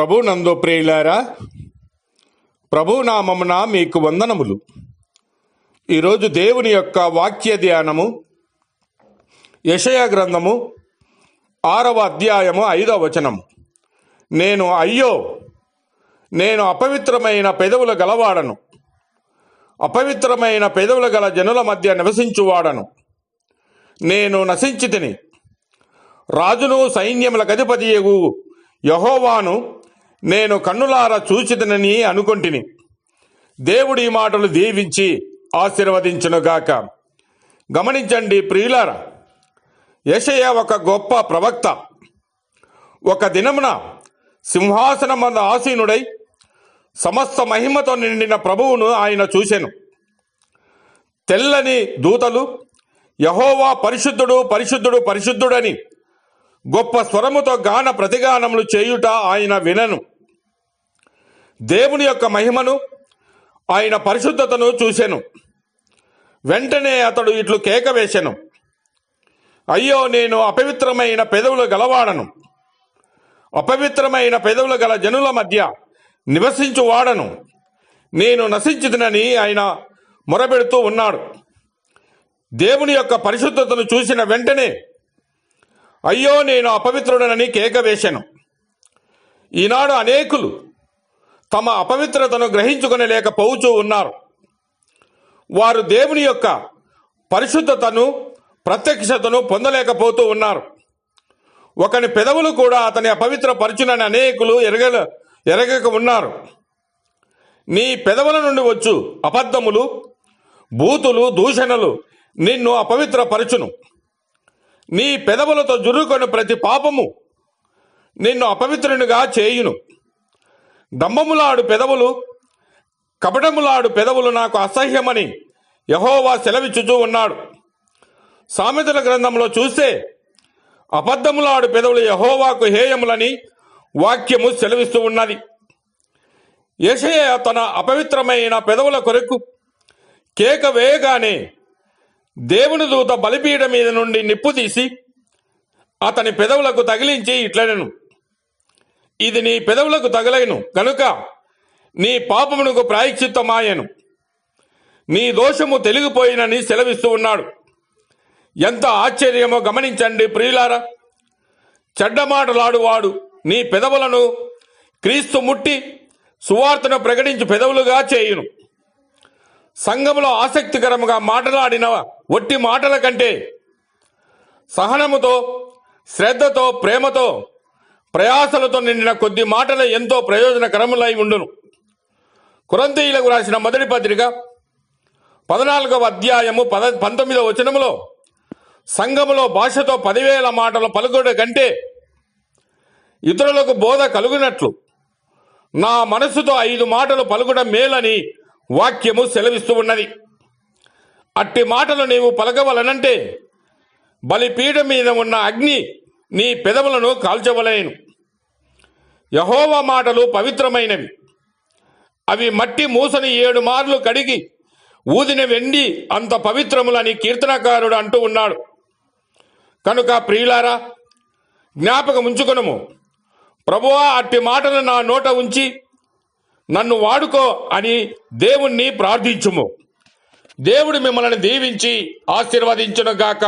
ప్రభు నందు ప్రియులారా, ప్రభు నామమున మీకు వందనములు. ఈరోజు దేవుని యొక్క వాక్య ధ్యానము యెషయా గ్రంథము 6వ అధ్యాయము 5వ వచనము. అయ్యో, నేను అపవిత్రమైన పెదవుల గలవాడను, అపవిత్రమైన పెదవుల గల జనుల మధ్య నివసించువాడను. నేను నశించితిని, రాజును సైన్యములకు అధిపతియగు యెహోవాను నేను కన్నులారా చూచితినని అనుకొంటిని. దేవుడి మాటలు దీవించి ఆశీర్వదించునుగాక. గమనించండి ప్రియులారా, యెషయా ఒక గొప్ప ప్రవక్త. ఒక దినమున సింహాసనమందు ఆసీనుడై సమస్త మహిమతో నిండిన ప్రభువును ఆయన చూసెను. తెల్లని దూతలు యెహోవా పరిశుద్ధుడు పరిశుద్ధుడు పరిశుద్ధుడని గొప్ప స్వరముతో గాన ప్రతిగానములు చేయుట ఆయన వినెను. దేవుని యొక్క మహిమను, ఆయన పరిశుద్ధతను చూసెను. వెంటనే అతడు ఇట్లు కేక వేసెను, అయ్యో, నేను అపవిత్రమైన పెదవులు గలవాడను, అపవిత్రమైన పెదవులు గల జనుల మధ్య నివసించువాడను. నేను నశించితినని ఆయన మొరబెడుతూ ఉన్నాడు. దేవుని యొక్క పరిశుద్ధతను చూసిన వెంటనే అయ్యో, నేను అపవిత్రుడనని కేక వేశాను. ఈనాడు అనేకులు తమ అపవిత్రతను గ్రహించుకొనలేకపోతూ ఉన్నారు. వారు దేవుని యొక్క పరిశుద్ధతను, ప్రత్యక్షతను పొందలేకపోతూ ఉన్నారు. ఒకని పెదవులు కూడా అతని అపవిత్రపరచునని అనేకులు ఎరగక ఉన్నారు. నీ పెదవుల నుండి వచ్చు అబద్ధములు, బూతులు, దూషణలు నిన్ను అపవిత్రపరచును. నీ పెదవులతో జుర్రుకొని ప్రతి పాపము నిన్ను అపవిత్రునిగా చేయును. డంబములాడు పెదవులు, కపటములాడు పెదవులు నాకు అసహ్యమని యెహోవా సెలవిచ్చుచూ ఉన్నాడు. సామెతల గ్రంథంలో చూస్తే అబద్ధములాడు పెదవులు యెహోవాకు హేయములని వాక్యము సెలవిస్తూ ఉన్నది. యెషయా తన అపవిత్రమైన పెదవుల కొరకు కేక వేయగానే దేవుని దూత బలిపీఠం మీద నుండి నిప్పు తీసి అతని పెదవులకు తగిలించి ఇట్లనెను, ఇది నీ పెదవులకు తగలైను కనుక నీ పాపమునకు ప్రాయశ్చిత్తమాయెను, నీ దోషము తెలిగిపోయినని సెలవిస్తూ ఉన్నాడు. ఎంత ఆశ్చర్యమో గమనించండి ప్రియులారా. చెడ్డమాటలాడువాడు నీ పెదవులను క్రీస్తు ముట్టి సువార్తను ప్రకటించి పెదవులుగా చేయును. సంఘములో ఆసక్తికరముగా మాట్లాడిన ఒట్టి మాటల కంటే సహనముతో, శ్రద్ధతో, ప్రేమతో, ప్రయాసలతో నిండిన కొద్ది మాటలే ఎంతో ప్రయోజనకరములై ఉండును. కొరింథీయులకు రాసిన మొదటి పత్రిక 14వ అధ్యాయము 19వ వచనములో సంఘములో భాషతో 10,000 మాటలు పలుకుట కంటే ఇతరులకు బోధ కలుగునట్లు నా మనసుతో 5 మాటలు పలుకుట మేలని వాక్యము సెలవిస్తూ ఉన్నది. అట్టి మాటలు నీవు పలకవలనంటే బలిపీఠం మీద ఉన్న అగ్ని నీ పెదవులను కాల్చవలేను. యెహోవా మాటలు పవిత్రమైనవి, అవి మట్టి మూసని 7 మార్లు కడిగి ఊదిన వెండి అంత పవిత్రములని కీర్తనకారుడు అంటూ ఉన్నాడు. కనుక ప్రియులారా, జ్ఞాపకం ఉంచుకొనుము, ప్రభువా, అట్టి మాటలు నా నోట ఉంచి నన్ను వాడుకో అని దేవుణ్ణి ప్రార్థించుము. దేవుడు మిమ్మల్ని దీవించి ఆశీర్వదించునుగాక.